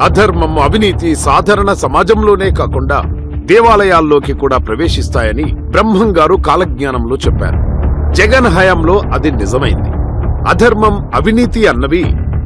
అధర్మం, అవినీతి సాధారణ సమాజంలోనే కాకుండా దేవాలయాల్లోకి కూడా ప్రవేశిస్తాయని బ్రహ్మం గారు కాలజ్ఞానంలో చెప్పారు. జగన్ హయాంలో అది నిజమైంది. అధర్మం, అవినీతి అన్నవి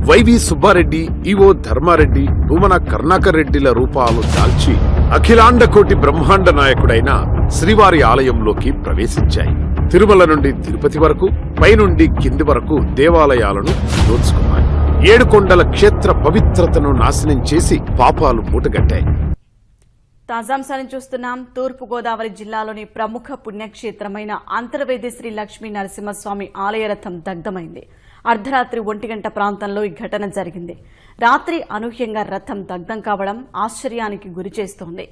వైవి సుబ్బారెడ్డి, ఈవో ధర్మారెడ్డి, భూమన కరుణాకర్ రెడ్డిల రూపాలు దాల్చి అఖిలాండకోటి బ్రహ్మాండ నాయకుడైన శ్రీవారి ఆలయంలోకి ప్రవేశించాయి. తిరుమల నుండి తిరుపతి వరకు, పైనుండి కింది వరకు దేవాలయాలను దోచుకున్నాయి. 7 కొండల క్షేత్ర పవిత్రతను నాశనం చేసి పాపాలు మూటగట్టాయి. తాజాంశాన్ని చూస్తున్నాం. తూర్పు గోదావరి జిల్లాలోని ప్రముఖ పుణ్యక్షేత్రమైన అంతర్వేది శ్రీ లక్ష్మీ నరసింహస్వామి ఆలయ రథం దగ్ధమైంది. అర్ధరాత్రి 1 గంట ప్రాంతంలో ఈ ఘటన జరిగింది. రాత్రి అనూహ్యంగా రథం దగ్ధం కావడం ఆశ్చర్యానికి గురిచేస్తోంది.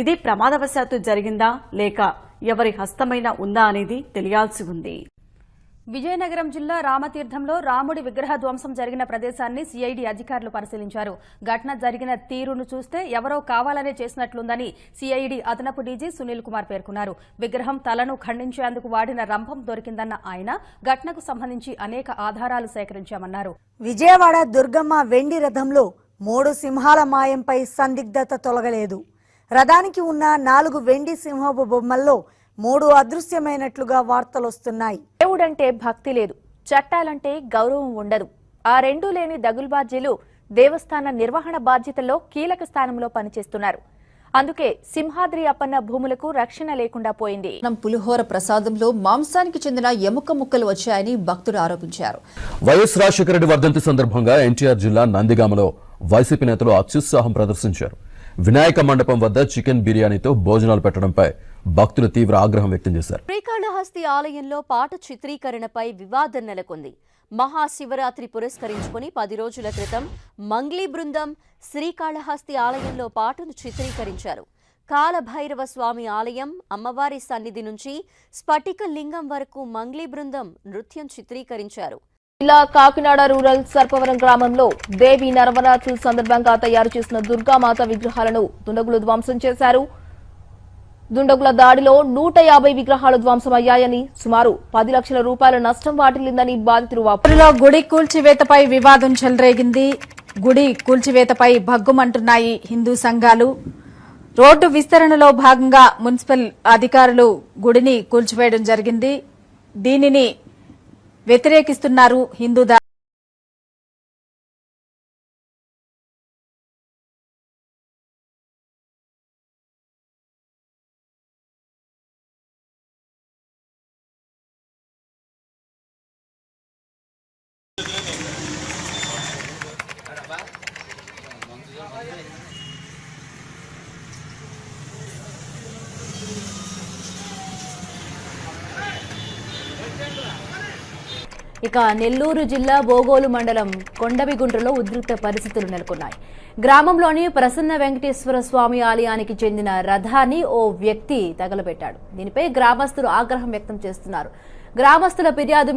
ఇది ప్రమాదవశాత్తు జరిగిందా లేక ఎవరి హస్తమైనా ఉందా అనేది తెలియాల్సి ఉంది. విజయనగరం జిల్లా రామతీర్థంలో రాముడి విగ్రహ ధ్వంసం జరిగిన ప్రదేశాన్ని సిఐడి అధికారులు పరిశీలించారు. ఘటన జరిగిన తీరును చూస్తే ఎవరో కావాలనే చేసినట్లుందని సిఐడి అదనపు డీజీ సునీల్ కుమార్ పేర్కొన్నారు. విగ్రహం తలను ఖండించేందుకు వాడిన రంభం దొరికిందన్న ఆయన ఘటనకు సంబంధించి అనేక ఆధారాలు సేకరించామన్నారు. విజయవాడ దుర్గమ్మ వెండి రథంలో 3 సింహాల మాయంపై సందిగ్ధత తొలగలేదు. రథానికి ఉన్న 4 వెండి సింహపు బొమ్మల్లో 3 అదృశ్యమైనట్లుగా వార్తలొస్తున్నాయి. దేవుడంటే భక్తి లేదు, చట్టాలంటే గౌరవం ఉండదు. ఆ రెండూ లేని దగుల్బాజీలు దేవస్థాన నిర్వహణ బాధ్యతల్లో కీలక స్థానంలో పనిచేస్తున్నారు. అందుకే సింహాద్రి అప్పన్న భూములకు రక్షణ లేకుండా పోయింది. పులిహోర ప్రసాదంలో మాంసానికి చెందిన ఎముక ముక్కలు వచ్చాయని భక్తులు ఆరోపించారు. వైఎస్ రాజశేఖర రెడ్డి వర్ధంతి సందర్భంగా ఎన్టీఆర్ జిల్లా నందిగామలో వైసీపీ నేతలు అత్యుత్సాహం ప్రదర్శించారు. వినాయక మండపం వద్ద చికెన్ బిర్యానీతో భోజనాలు పెట్టడంపై భక్తులు తీవ్ర ఆగ్రహం వ్యక్తం చేశారు. శ్రీకాళహస్తి ఆలయంలో పాట చిత్రీకరణపై వివాదం నెలకొంది. మహాశివరాత్రి పురస్కరించుకుని 10 రోజుల క్రితం మంగ్లీ బృందం శ్రీకాళహస్తి ఆలయంలో పాటను చిత్రీకరించారు. కాలభైరవ స్వామి ఆలయం, అమ్మవారి సన్నిధి నుంచి స్ఫటిక లింగం వరకు మంగ్లీ బృందం నృత్యం చిత్రీకరించారు. ఇలా కాకినాడ రూరల్ సర్పవరం గ్రామంలో దేవి నవరాత్రుల సందర్భంగా తయారు చేసిన దుర్గామాత విగ్రహాలను దుండగులు ధ్వంసం చేశారు. దుండగుల దాడిలో 150 విగ్రహాలు ధ్వంసమయ్యాయని, సుమారు 10 లక్షల రూపాయల నష్టం వాటిల్లిందని బాధితులు వాపోరులో గుడి కూల్చివేతపై వివాదం చెలరేగింది. గుడి కూల్చివేతపై భగ్గుమంటున్నాయి హిందూ సంఘాలు. రోడ్డు విస్తరణలో భాగంగా మున్సిపల్ అధికారులు గుడిని కూల్చివేయడం జరిగింది. దీనిని వ్యతిరేకిస్తున్నారు హిందూ ఇక నెల్లూరు జిల్లా బోగోలు మండలం కొండవిగుంటలో ఉద్రిక్త పరిస్థితులు నెలకొన్నాయి. గ్రామంలోని ప్రసన్న వెంకటేశ్వర స్వామి ఆలయానికి చెందిన రథాన్ని ఓ వ్యక్తి తగలబెట్టాడు. దీనిపై గ్రామస్తులు ఆగ్రహం వ్యక్తం చేస్తున్నారు. గ్రామస్తుల ఫిర్యాదు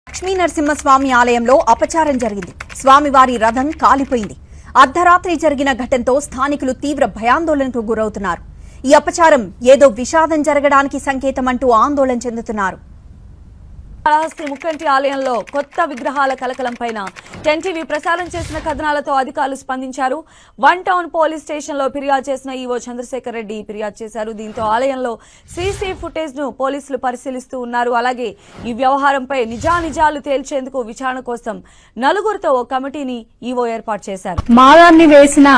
లక్ష్మీ నరసింహస్వామి ఆలయంలో అపచారం జరిగింది. స్వామివారి రథం కాలిపోయింది. అర్ధరాత్రి జరిగిన ఘటనతో స్థానికులు తీవ్ర భయాందోళనకు గురవుతున్నారు. ఈ అపచారం ఏదో విషాదం జరగడానికి సంకేతమంటూ ఆందోళన చెందుతున్నారు. కాళహస్తి ముక్కంటి ఆలయంలో కొత్త విగ్రహాల కలకలం పైన టీవీ ప్రసారం చేసిన కథనాలతో అధికారులు స్పందించారు. వన్ టౌన్ పోలీస్ స్టేషన్ లో ఫిర్యాదు చేసిన ఈవో చంద్రశేఖర్ రెడ్డి ఫిర్యాదు చేశారు. దీంతో ఆలయంలో సీసీ ఫుటేజ్ ను పోలీసులు పరిశీలిస్తూ ఉన్నారు. అలాగే ఈ వ్యవహారంపై నిజానిజాలు తేల్చేందుకు విచారణ కోసం నలుగురితో ఓ కమిటీని ఈవో ఏర్పాటు చేశారు. మాలాన్ని వేసిన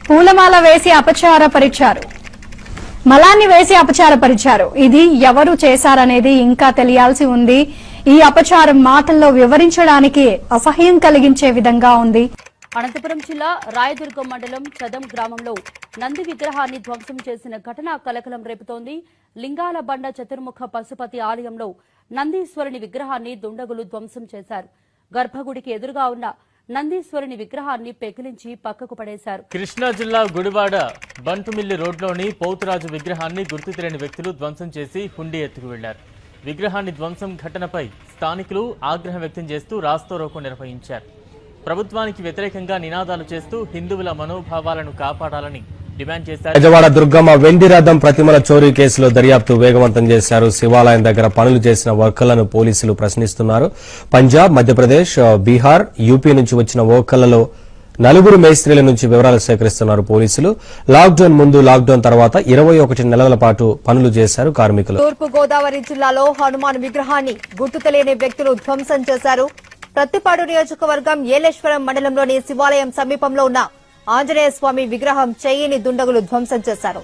పూలమాల వేసి అపచారపరిచారు, మలాన్ని వేసి అపచారపరిచారు. ఇది ఎవరు చేశారనేది ఇంకా తెలియాల్సి ఉంది. ఈ అపచారం మాటల్లో వివరించడానికి అసహ్యం కలిగించే విధంగా ఉంది. అనంతపురం జిల్లా రాయదుర్గం మండలం చదం గ్రామంలో నంది విగ్రహాన్ని ధ్వంసం చేసిన ఘటన కలకలం రేపుతోంది. లింగాల బండ చతుర్ముఖ పశుపతి ఆలయంలో నందీశ్వరుని విగ్రహాన్ని దుండగులు ధ్వంసం చేశారు. గర్భగుడికి ఎదురుగా ఉన్న నందీశ్వరుని విగ్రహాన్ని పెకిలించి పక్కకు పడేశారు. కృష్ణా జిల్లా గుడివాడ బంటుమిల్లి రోడ్లోని పౌతురాజు విగ్రహాన్ని గుర్తు తెలియని వ్యక్తులు ధ్వంసం చేసి హుండీ ఎత్తుకు వెళ్లారు. విగ్రహాన్ని ధ్వంసం ఘటనపై స్థానికులు ఆగ్రహం వ్యక్తం చేస్తూ రాస్తారోకో నిర్వహించారు. ప్రభుత్వానికి వ్యతిరేకంగా నినాదాలు చేస్తూ హిందువుల మనోభావాలను కాపాడాలని డిమాండ్ చేశారు. విజయవాడ దుర్గమ్మ వెండి రథం ప్రతిమల చోరీ కేసులో దర్యాప్తు వేగవంతం చేశారు. శివాలయం దగ్గర పనులు చేసిన వర్కర్లను పోలీసులు ప్రశ్నిస్తున్నారు. పంజాబ్, మధ్యప్రదేశ్, బీహార్, యూపీ నుంచి వచ్చిన వర్కర్లలో 4 మేస్త్రీల నుంచి వివరాలు సేకరిస్తున్నారు పోలీసులు. లాక్డౌన్ ముందు, లాక్డౌన్ తర్వాత 21 నెలల పాటు పనులు చేశారు కార్మికులు. తూర్పు గోదావరి జిల్లాలో హనుమాన్ విగ్రహాన్ని గుర్తు తెలియని వ్యక్తులు ధ్వంసం చేశారు. ప్రత్తిపాడు నియోజకవర్గం ఏలేశ్వరం మండలంలోని శివాలయం సమీపంలో ఉన్న ఆంజనేయ స్వామి విగ్రహం చెయ్యిని దుండగులు ధ్వంసం చేశారు.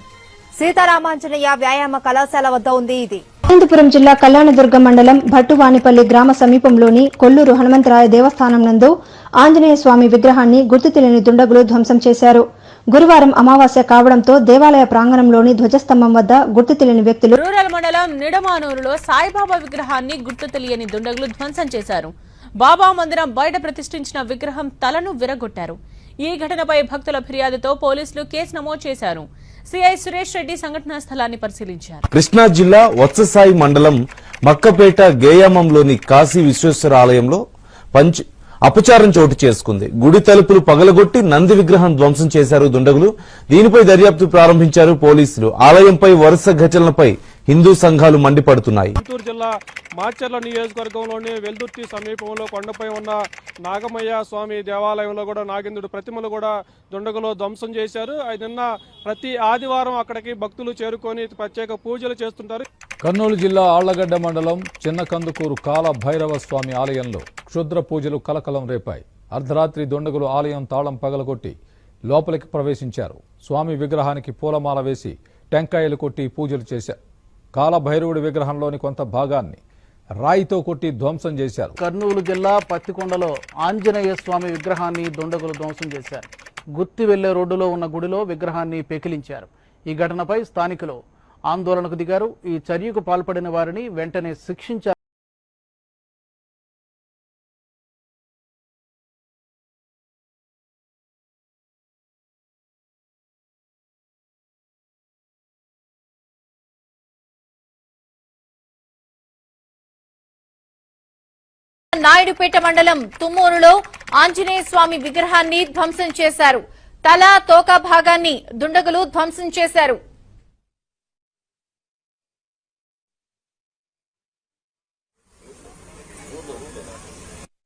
సీతారామాంజనేయ వ్యాయామ కళాశాల వద్ద ఉంది ఇది. అనంతపురం జిల్లా కళ్యాణదుర్గ మండలం భట్టువానిపల్లి గ్రామ సమీపంలోని కొల్లూరు హనుమంతరాయ దేవస్థానం నందు ఆంజనేయ స్వామి విగ్రహాన్ని గుర్తు తెలియని దుండగులు ధ్వంసం చేశారు. గురువారం అమావాస్య కావడంతో దేవాలయ ప్రాంగణంలోని ధ్వజస్తంభం వద్ద గుర్తు తెలియని వ్యక్తులు రూరల్ మండలం నిడమానూరులో సాయిబాబా విగ్రహాన్ని గుర్తు తెలియని దుండగులు ధ్వంసం చేశారు. బాబా మందిరం బయట ప్రతిష్ఠించిన విగ్రహం తలను విరగొట్టారు. ఈ ఘటనపై భక్తుల ఫిర్యాదుతో పోలీసులు కేసు నమోదు చేశారు. సిఐ సురేష్ రెడ్డి సంఘటనా స్థలాన్ని పరిశీలించారు. కృష్ణా జిల్లా వత్ససాయి మండలం మక్కపేట గేయామంలోని కాశీ విశ్వేశ్వర ఆలయంలో అపచారం చోటు చేసుకుంది. గుడి తలుపులు పగలగొట్టి నంది విగ్రహం ధ్వంసం చేశారు దుండగులు. దీనిపై దర్యాప్తు ప్రారంభించారు పోలీసులు. ఆలయంపై వరుస ఘటనలపై హిందూ సంఘాలు మండిపడుతున్నాయి. గుంటూరు జిల్లా మాచర్ల నియోజకవర్గంలోని వెల్దుర్తి సమీపంలో కొండపై ఉన్న నాగమయ్య స్వామి దేవాలయంలో కూడా నాగేంద్రుడు ప్రతిమలు కూడా దుండగులు ధ్వంసం చేశారు. నిన్న ప్రతి ఆదివారం అక్కడికి భక్తులు చేరుకొని ప్రత్యేక పూజలు చేస్తుంటారు. కర్నూలు జిల్లా ఆళ్లగడ్డ మండలం చిన్నకందుకూరు కాల భైరవ స్వామి ఆలయంలో క్షుద్ర పూజలు కలకలం రేపాయి. అర్ధరాత్రి దుండగులు ఆలయం తాళం పగలగొట్టి లోపలికి ప్రవేశించారు. స్వామి విగ్రహానికి పూలమాల వేసి టెంకాయలు కొట్టి పూజలు చేశారు. కాలభైరవుడి విగ్రహంలోని కొంత భాగాన్ని రాయితో కొట్టి ధ్వంసం చేశారు. కర్నూలు జిల్లా పత్తికొండలో ఆంజనేయ స్వామి విగ్రహాన్ని దుండగులు ధ్వంసం చేశారు. గుత్తి వెళ్లే రోడ్డులో ఉన్న గుడిలో విగ్రహాన్ని పెకిలించారు. ఈ ఘటనపై స్థానికులు ఆందోళనకు దిగారు. ఈ చర్యకు పాల్పడిన వారిని వెంటనే శిక్షించారు. నాయుడుపేట మండలం తుమ్మూరులో ఆంజనేయ స్వామి విగ్రహాన్ని ధ్వంసం చేశారు. తల, తోక భాగాన్ని దుండగులు ధ్వంసం చేశారు.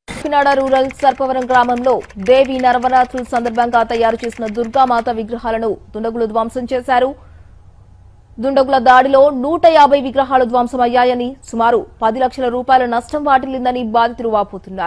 కాకినాడ రూరల్ సర్పవరం గ్రామంలో దేవి నవరాత్రుల సందర్భంగా తయారు చేసిన దుర్గామాత విగ్రహాలను దుండగులు ధ్వంసం చేశారు. దుండగుల దాడిలో 150 విగ్రహాలు ధ్వంసమయ్యాయని, సుమారు 10 లక్షల రూపాయల నష్టం వాటిల్లిందని బాధితులు వాపోతున్నారు.